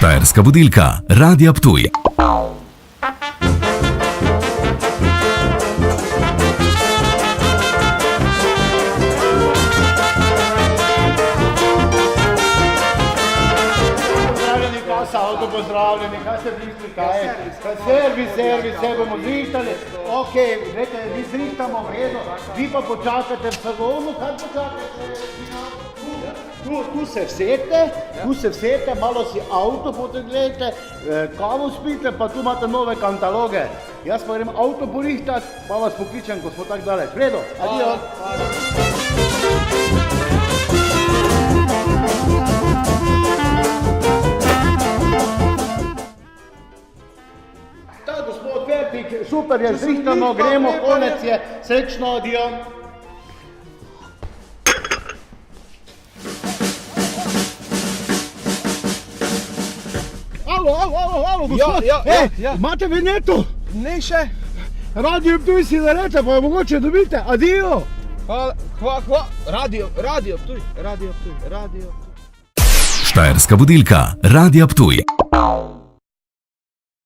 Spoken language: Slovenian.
Štajerska budilka, Radia Ptuj. Pozdravljeni, kaj ste bili, kaj je? Servis, se bomo zrihtali. Ok, vete, mi zrihtamo vredo, vi pa počakate v salonu, kaj počakate? Tu se vsete, malo si avto potegledete, kavo spite, pa tu imate nove kataloge. Jaz pa grem avto porihtati, pa vas pokličem, ko smo tako daleč. Vredo, adijo. Gospod Vertik, super je zrihtano, gremo, konec je, srečno, adijo. Alo, gospod, imate vinjeto? Ne še. Radio Ptuj si narete, pa jo mogoče dobite, adijo. Hvala, Radio Ptuj. Štajerska budilka, Radia Ptuj.